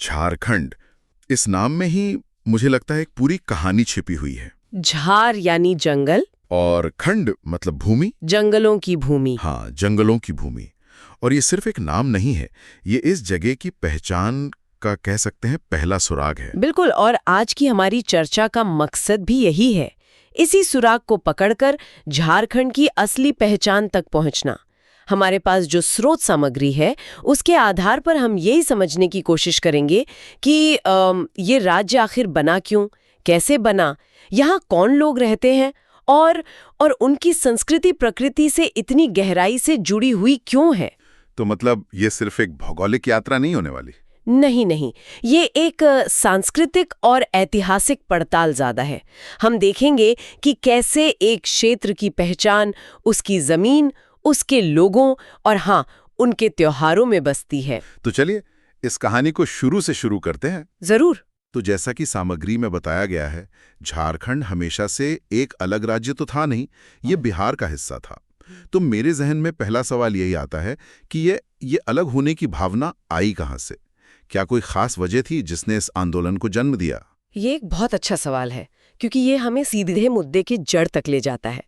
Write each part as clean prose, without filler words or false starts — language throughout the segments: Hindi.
झारखंड, इस नाम में ही मुझे लगता है एक पूरी कहानी छिपी हुई है। झार यानी जंगल, और खंड मतलब भूमि। जंगलों की भूमि। हाँ, जंगलों की भूमि। और ये सिर्फ एक नाम नहीं है, ये इस जगह की पहचान का कह सकते हैं पहला सुराग है। बिल्कुल, और आज की हमारी चर्चा का मकसद भी यही है, इसी सुराग को पकड़कर झारखंड की असली पहचान तक पहुंचना। हमारे पास जो स्रोत सामग्री है उसके आधार पर हम यही समझने की कोशिश करेंगे कि ये राज्य आखिर बना क्यों, कैसे बना, यहाँ कौन लोग रहते हैं और उनकी संस्कृति प्रकृति से इतनी गहराई से जुड़ी हुई क्यों है। तो मतलब ये सिर्फ एक भौगोलिक यात्रा नहीं होने वाली। नहीं, ये एक सांस्कृतिक और ऐतिहासिक पड़ताल ज्यादा है। हम देखेंगे कि कैसे एक क्षेत्र की पहचान उसकी जमीन, उसके लोगों और हाँ, उनके त्योहारों में बसती है। तो चलिए इस कहानी को शुरू से शुरू करते हैं। जरूर। तो जैसा कि सामग्री में बताया गया है, झारखंड हमेशा से एक अलग राज्य तो था नहीं, ये बिहार का हिस्सा था। तो मेरे जहन में पहला सवाल यही आता है कि ये अलग होने की भावना आई कहाँ से? क्या कोई खास वजह थी जिसने इस आंदोलन को जन्म दिया? ये एक बहुत अच्छा सवाल है, क्योंकि ये हमें सीधे मुद्दे की जड़ तक ले जाता है।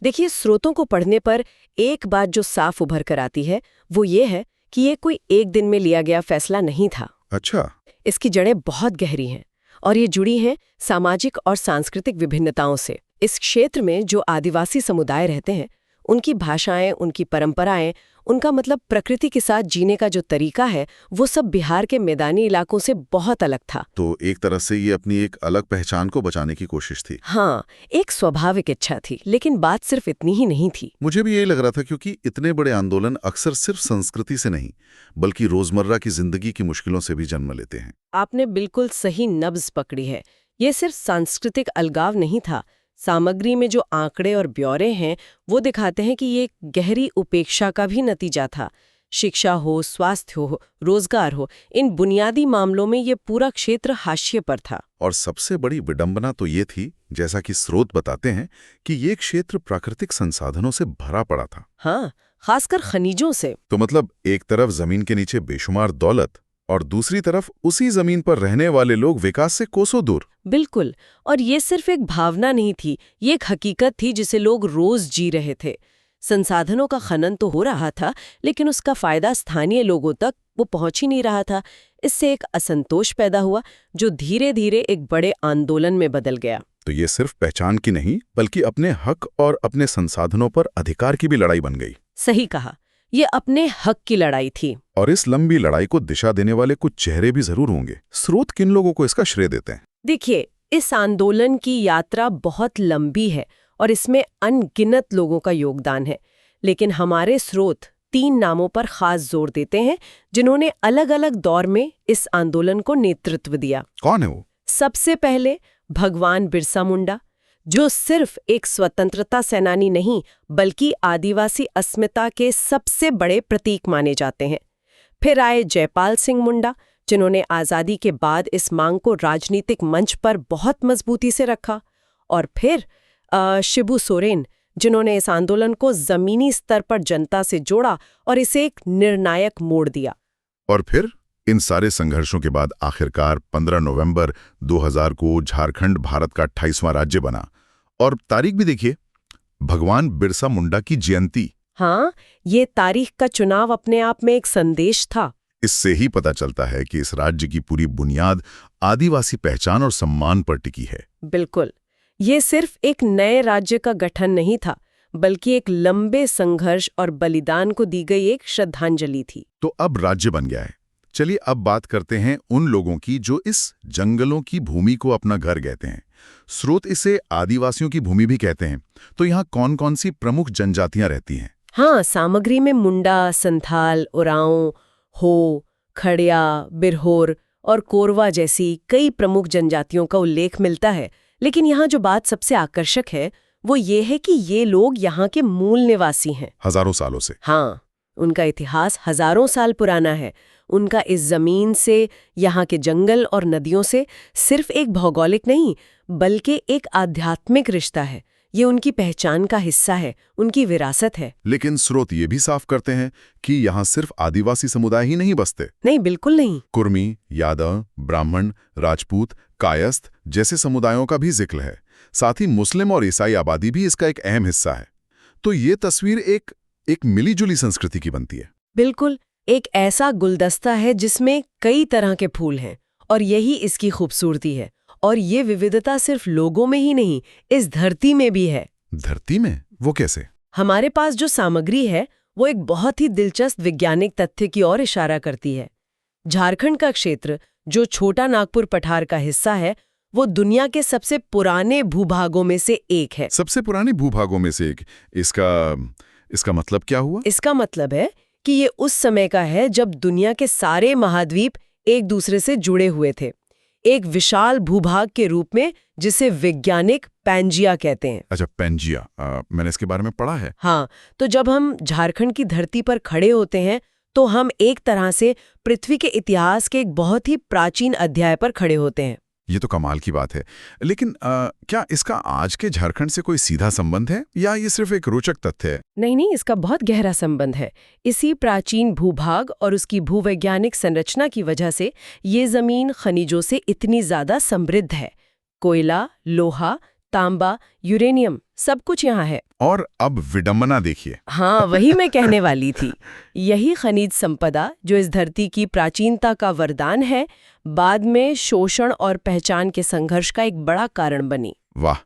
देखिए, स्रोतों को पढ़ने पर एक बात जो साफ उभर कर आती है वो ये है कि ये कोई एक दिन में लिया गया फैसला नहीं था। अच्छा। इसकी जड़ें बहुत गहरी हैं और ये जुड़ी हैं सामाजिक और सांस्कृतिक विभिन्नताओं से। इस क्षेत्र में जो आदिवासी समुदाय रहते हैं, उनकी भाषाएं, उनकी परंपराएं, उनका मतलब प्रकृति के साथ जीने का जो तरीका है, वो सब बिहार के मैदानी इलाकों से बहुत अलग था। तो एक तरह से ये अपनी एक अलग पहचान को बचाने की कोशिश थी। हाँ, एक स्वाभाविक इच्छा थी, लेकिन बात सिर्फ इतनी ही नहीं थी। मुझे भी यही लग रहा था, क्योंकि इतने बड़े आंदोलन अक्सर सिर्फ संस्कृति से नहीं बल्कि रोजमर्रा की जिंदगी की मुश्किलों से भी जन्म लेते हैं। आपने बिल्कुल सही नब्ज पकड़ी है। ये सिर्फ सांस्कृतिक अलगाव नहीं था। सामग्री में जो आंकड़े और ब्यौरे हैं वो दिखाते हैं कि ये गहरी उपेक्षा का भी नतीजा था। शिक्षा हो, स्वास्थ्य हो, रोजगार हो, इन बुनियादी मामलों में ये पूरा क्षेत्र हाशिए पर था। और सबसे बड़ी विडंबना तो ये थी, जैसा कि स्रोत बताते हैं, कि ये क्षेत्र प्राकृतिक संसाधनों से भरा पड़ा था। हाँ, खासकर खनिजों से। तो मतलब एक तरफ जमीन के नीचे बेशुमार दौलत और दूसरी तरफ उसी जमीन पर रहने वाले लोग विकास से कोसों दूर। बिल्कुल, और ये सिर्फ एक भावना नहीं थी, ये एक हकीकत थी जिसे लोग रोज जी रहे थे। संसाधनों का खनन तो हो रहा था, लेकिन उसका फायदा स्थानीय लोगों तक वो पहुंच ही नहीं रहा था। इससे एक असंतोष पैदा हुआ जो धीरे धीरे एक बड़े आंदोलन में बदल गया। तो ये सिर्फ पहचान की नहीं बल्कि अपने हक और अपने संसाधनों पर अधिकार की भी लड़ाई बन गई। सही कहा, ये अपने हक की लड़ाई थी। और इस लंबी लड़ाई को दिशा देने वाले कुछ चेहरे भी जरूर होंगे। स्रोत किन लोगों को इसका श्रेय देते हैं? देखिए, इस आंदोलन की यात्रा बहुत लंबी है और इसमें अनगिनत लोगों का योगदान है, लेकिन हमारे स्रोत 3 नामों पर खास जोर देते हैं जिन्होंने अलग अलग दौर में इस आंदोलन को नेतृत्व दिया। कौन है वो? सबसे पहले भगवान बिरसा मुंडा, जो सिर्फ एक स्वतंत्रता सेनानी नहीं बल्कि आदिवासी अस्मिता के सबसे बड़े प्रतीक माने जाते हैं। फिर आए जयपाल सिंह मुंडा, जिन्होंने आज़ादी के बाद इस मांग को राजनीतिक मंच पर बहुत मजबूती से रखा। और फिर शिबू सोरेन, जिन्होंने इस आंदोलन को जमीनी स्तर पर जनता से जोड़ा और इसे एक निर्णायक मोड़ दिया। और फिर इन सारे संघर्षों के बाद आखिरकार 15 नवंबर 2000 को झारखंड भारत का 28वां राज्य बना। और तारीख भी देखिए, भगवान बिरसा मुंडा की जयंती। हाँ, ये तारीख का चुनाव अपने आप में एक संदेश था। इससे ही पता चलता है कि इस राज्य की पूरी बुनियाद आदिवासी पहचान और सम्मान पर टिकी है। बिल्कुल, ये सिर्फ एक नए राज्य का गठन नहीं था, बल्कि एक लंबे संघर्ष और बलिदान को दी गई एक श्रद्धांजलि थी। तो अब राज्य बन गया है। चलिए अब बात करते हैं उन लोगों की जो इस जंगलों की भूमि को अपना घर कहते हैं। स्रोत इसे आदिवासियों की भूमि भी कहते हैं। तो यहाँ कौन कौन सी प्रमुख जनजातियां रहती हैं? हाँ, सामग्री में मुंडा, संथाल, उरांव, हो, खड़िया, बिरहोर और कोरवा जैसी कई प्रमुख जनजातियों का उल्लेख मिलता है। लेकिन यहाँ जो बात सबसे आकर्षक है वो ये है कि ये लोग यहाँ के मूल निवासी हैं। हजारों सालों से। हाँ, उनका इतिहास हजारों साल पुराना है। उनका इस जमीन से, यहाँ के जंगल और नदियों से सिर्फ एक भौगोलिक नहीं बल्कि एक आध्यात्मिक रिश्ता है। ये उनकी पहचान का हिस्सा है, उनकी विरासत है। लेकिन स्रोत ये भी साफ करते हैं कि यहाँ सिर्फ आदिवासी समुदाय ही नहीं बसते। नहीं, बिल्कुल नहीं। कुर्मी, यादव, ब्राह्मण, राजपूत, कायस्थ जैसे समुदायों का भी जिक्र है। साथ ही मुस्लिम और ईसाई आबादी भी इसका एक अहम हिस्सा है। तो ये तस्वीर एक मिलीजुली संस्कृति की बनती है। बिल्कुल, एक ऐसा गुलदस्ता है जिसमें कई तरह के फूल हैं, और यही इसकी खूबसूरती है। और ये विविधता सिर्फ लोगों में ही नहीं, इस धरती में भी है। धरती में? वो कैसे? हमारे पास जो सामग्री है वो एक बहुत ही दिलचस्प वैज्ञानिक तथ्य की ओर इशारा करती है। झारखंड का क्षेत्र, जो छोटा नागपुर पठार का हिस्सा है, वो दुनिया के सबसे पुराने भूभागों में से एक है। सबसे पुराने भूभागों में से एक? इसका मतलब क्या हुआ? इसका मतलब है कि ये उस समय का है जब दुनिया के सारे महाद्वीप एक दूसरे से जुड़े हुए थे, एक विशाल भूभाग के रूप में, जिसे वैज्ञानिक पैंजिया कहते हैं। अच्छा, पैंजिया, मैंने इसके बारे में पढ़ा है। हाँ, तो जब हम झारखंड की धरती पर खड़े होते हैं तो हम एक तरह से पृथ्वी के इतिहास के एक बहुत ही प्राचीन अध्याय पर खड़े होते हैं। ये तो कमाल की बात है। लेकिन क्या इसका आज के झारखंड से कोई सीधा संबंध है, या ये सिर्फ एक रोचक तथ्य है? नहीं, इसका बहुत गहरा संबंध है। इसी प्राचीन भूभाग और उसकी भूवैज्ञानिक संरचना की वजह से ये जमीन खनिजों से इतनी ज्यादा समृद्ध है। कोयला, लोहा, तांबा, यूरेनियम, सब कुछ यहाँ है। और अब विडंबना देखिए। हाँ, वही मैं कहने वाली थी। यही खनिज संपदा, जो इस धरती की प्राचीनता का वरदान है, बाद में शोषण और पहचान के संघर्ष का एक बड़ा कारण बनी। वाह,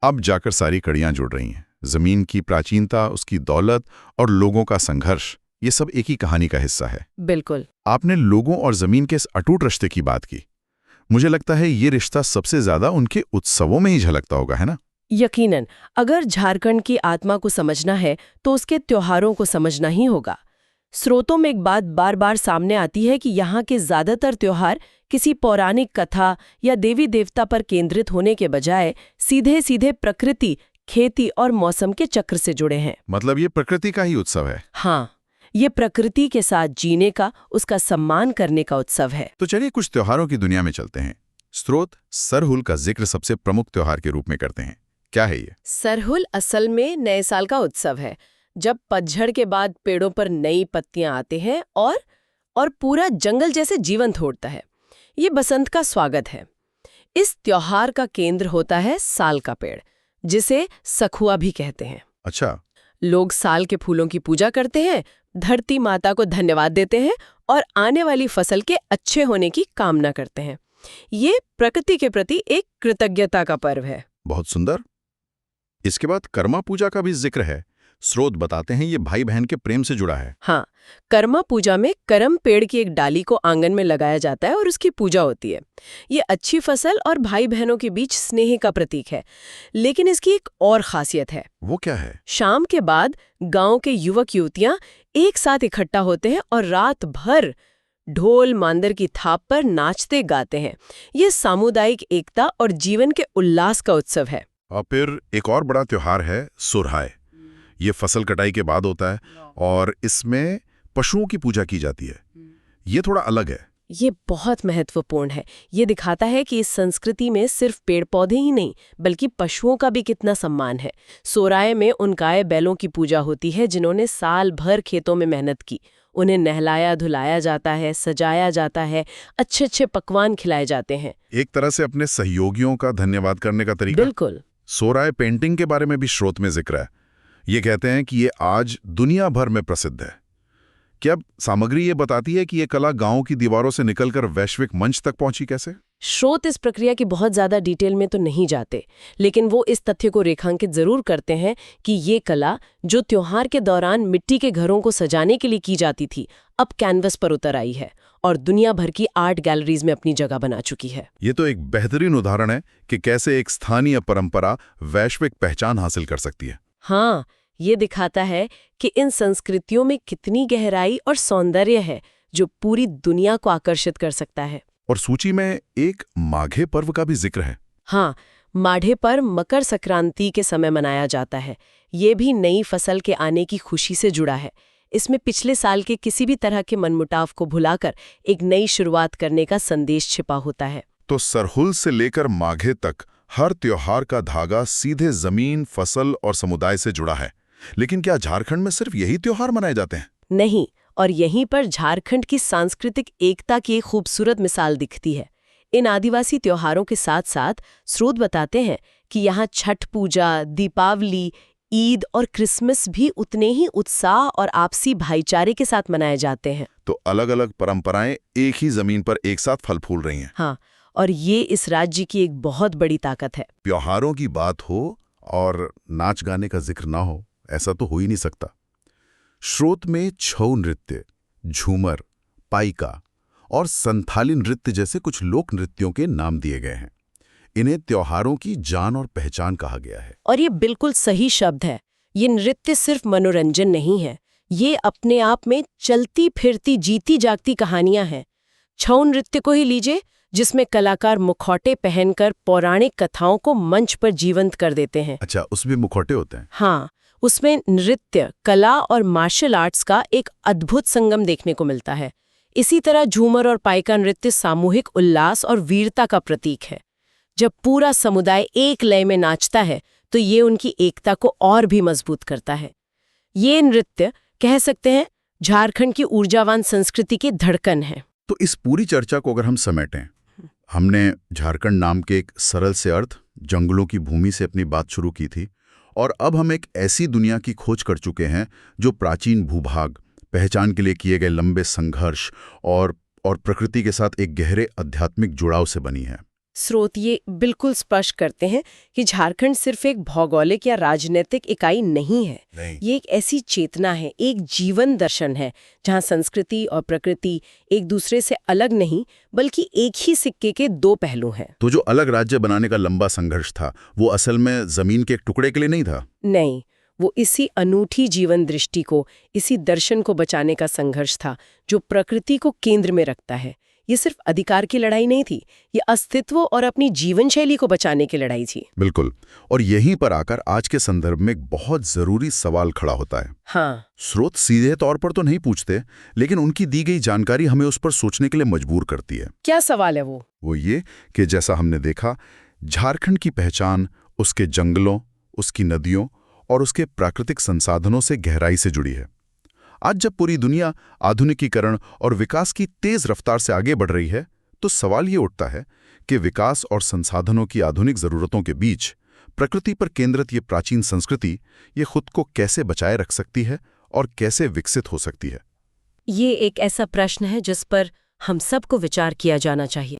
अब जाकर सारी कड़ियां जुड़ रही हैं। जमीन की प्राचीनता, उसकी दौलत और लोगों का संघर्ष, ये सब एक ही कहानी का हिस्सा है। बिल्कुल। आपने लोगों और जमीन के इस अटूट रिश्ते की बात की। मुझे लगता है ये रिश्ता सबसे ज्यादा उनके उत्सवों में ही झलकता होगा, है ना? यकीनन, अगर झारखंड की आत्मा को समझना है तो उसके त्योहारों को समझना ही होगा। स्रोतों में एक बात बार बार सामने आती है कि यहाँ के ज्यादातर त्योहार किसी पौराणिक कथा या देवी देवता पर केंद्रित होने के बजाय सीधे सीधे प्रकृति, खेती और मौसम के चक्र से जुड़े हैं। मतलब ये प्रकृति का ही उत्सव है? हाँ, ये प्रकृति के साथ जीने का, उसका सम्मान करने का उत्सव है। तो चलिए कुछ त्योहारों की दुनिया में चलते हैं। स्रोत सरहुल का जिक्र सबसे प्रमुख त्योहार के रूप में करते हैं। क्या है ये? सरहुल असल में नए साल का उत्सव है, जब पतझड़ के बाद पेड़ों पर नई पत्तियां आते हैं और पूरा जंगल जैसे जीवंत होता है। ये बसंत का स्वागत है। इस त्योहार का केंद्र होता है साल का पेड़, जिसे सखुआ भी कहते हैं। अच्छा। लोग साल के फूलों की पूजा करते हैं, धरती माता को धन्यवाद देते हैं और आने वाली फसल के अच्छे होने की कामना करते हैं। ये प्रकृति के प्रति एक कृतज्ञता का पर्व है। बहुत सुंदर। इसके बाद कर्मा पूजा का भी जिक्र है। स्रोत बताते हैं ये भाई बहन के प्रेम से जुड़ा है। हाँ, कर्मा पूजा में करम पेड़ की एक डाली को आंगन में लगाया जाता है और उसकी पूजा होती है। ये अच्छी फसल और भाई बहनों के बीच स्नेह का प्रतीक है। लेकिन इसकी एक और खासियत है। वो क्या है? शाम के बाद गांव के युवक युवतियां एक साथ इकट्ठा होते हैं और रात भर ढोल मांदर की थाप पर नाचते गाते हैं। ये सामुदायिक एकता और जीवन के उल्लास का उत्सव है। और फिर एक और बड़ा त्योहार है सोरहाय। ये फसल कटाई के बाद होता है और इसमें पशुओं की पूजा की जाती है। ये थोड़ा अलग है। ये बहुत महत्वपूर्ण है। ये दिखाता है कि इस संस्कृति में सिर्फ पेड़ पौधे ही नहीं, बल्कि पशुओं का भी कितना सम्मान है। सोराय में उन गाय बैलों की पूजा होती है जिन्होंने साल भर खेतों में मेहनत की। उन्हें नहलाया धुलाया जाता है, सजाया जाता है, अच्छे अच्छे पकवान खिलाए जाते हैं। एक तरह से अपने सहयोगियों का धन्यवाद करने का तरीका। बिल्कुल। सोराय पेंटिंग के बारे में भी स्रोत में जिक्र है। ये कहते हैं कि ये आज दुनिया भर में प्रसिद्ध है। क्या सामग्री ये बताती है कि ये कला गांव की दीवारों से निकलकर वैश्विक मंच तक पहुंची कैसे? स्रोत इस प्रक्रिया की बहुत ज्यादा डिटेल में तो नहीं जाते, लेकिन वो इस तथ्य को रेखांकित जरूर करते हैं कि ये कला, जो त्योहार के दौरान मिट्टी के घरों को सजाने के लिए की जाती थी, अब कैनवस पर उतर आई है और दुनिया भर की आर्ट गैलरीज में अपनी जगह बना चुकी है। ये तो एक बेहतरीन उदाहरण है कि कैसे एक स्थानीय परंपरा वैश्विक पहचान हासिल कर सकती है। हाँ, ये दिखाता है कि इन संस्कृतियों में कितनी गहराई और सौंदर्य है जो पूरी दुनिया को आकर्षित कर सकता है। और सूची में एक माघे पर्व का भी जिक्र है। हाँ, माढ़े पर्व मकर संक्रांति के समय मनाया जाता है। ये भी नई फसल के आने की खुशी से जुड़ा है। इसमें पिछले साल के किसी भी तरह के मनमुटाव को भुलाकर एक नई शुरुआत करने का संदेश छिपा होता है। तो सरहुल से लेकर माघे तक हर त्योहार का धागा सीधे जमीन, फसल और समुदाय से जुड़ा है। लेकिन क्या झारखंड में सिर्फ यही त्योहार मनाए जाते हैं? नहीं, और यहीं पर झारखंड की सांस्कृतिक एकता की एक खूबसूरत मिसाल दिखती है। इन आदिवासी त्योहारों के साथ साथ स्रोत बताते हैं कि यहाँ छठ पूजा, दीपावली, ईद और क्रिसमस भी उतने ही उत्साह और आपसी भाईचारे के साथ मनाए जाते हैं। तो अलग अलग परंपराएं एक ही जमीन पर एक साथ फल फूल रही हैं। हाँ, और ये इस राज्य की एक बहुत बड़ी ताकत है। त्योहारों की बात हो और नाच गाने का जिक्र ना हो, ऐसा तो हो ही नहीं सकता। स्रोत में छऊ नृत्य, झूमर, पाइका और संथाली नृत्य जैसे कुछ लोक नृत्यों के नाम दिए गए हैं। इन्हें त्योहारों की जान और पहचान कहा गया है। और ये बिल्कुल सही शब्द है। ये नृत्य सिर्फ मनोरंजन नहीं है, ये अपने आप में चलती फिरती जीती जागती कहानियां हैं। छऊ नृत्य को ही लीजिए, जिसमें कलाकार मुखौटे पहनकर पौराणिक कथाओं को मंच पर जीवंत कर देते हैं। अच्छा, उसमें मुखौटे होते हैं? हाँ, उसमें नृत्य, कला और मार्शल आर्ट्स का एक अद्भुत संगम देखने को मिलता है। इसी तरह झूमर और पाइका नृत्य सामूहिक उल्लास और वीरता का प्रतीक है। जब पूरा समुदाय एक लय में नाचता है तो ये उनकी एकता को और भी मजबूत करता है। ये नृत्य, कह सकते हैं, झारखंड की ऊर्जावान संस्कृति की धड़कन है। तो इस पूरी चर्चा को अगर हम समेटें, हमने झारखंड नाम के एक सरल से अर्थ, जंगलों की भूमि से अपनी बात शुरू की थी, और अब हम एक ऐसी दुनिया की खोज कर चुके हैं जो प्राचीन भूभाग, पहचान के लिए किए गए लंबे संघर्ष और प्रकृति के साथ एक गहरे आध्यात्मिक जुड़ाव से बनी है। स्रोत ये बिल्कुल स्पष्ट करते हैं कि झारखंड सिर्फ एक भौगोलिक या राजनीतिक इकाई नहीं है। ये एक ऐसी चेतना है, एक जीवन दर्शन है, जहाँ संस्कृति और प्रकृति एक दूसरे से अलग नहीं बल्कि एक ही सिक्के के दो पहलू हैं। तो जो अलग राज्य बनाने का लंबा संघर्ष था, वो असल में जमीन के एक टुकड़े के लिए नहीं था? नहीं, वो इसी अनूठी जीवन दृष्टि को, इसी दर्शन को बचाने का संघर्ष था, जो प्रकृति को केंद्र में रखता है। ये सिर्फ अधिकार की लड़ाई नहीं थी, ये अस्तित्व और अपनी जीवन शैली को बचाने की लड़ाई थी। बिल्कुल। और यहीं पर आकर आज के संदर्भ में एक बहुत जरूरी सवाल खड़ा होता है। हाँ, स्रोत सीधे तौर पर तो नहीं पूछते, लेकिन उनकी दी गई जानकारी हमें उस पर सोचने के लिए मजबूर करती है। क्या सवाल है वो? वो ये कि जैसा हमने देखा, झारखंड की पहचान उसके जंगलों, उसकी नदियों और उसके प्राकृतिक संसाधनों से गहराई से जुड़ी है। आज जब पूरी दुनिया आधुनिकीकरण और विकास की तेज रफ्तार से आगे बढ़ रही है, तो सवाल ये उठता है कि विकास और संसाधनों की आधुनिक जरूरतों के बीच प्रकृति पर केंद्रित ये प्राचीन संस्कृति, ये खुद को कैसे बचाए रख सकती है और कैसे विकसित हो सकती है? ये एक ऐसा प्रश्न है जिस पर हम सबको विचार किया जाना चाहिए।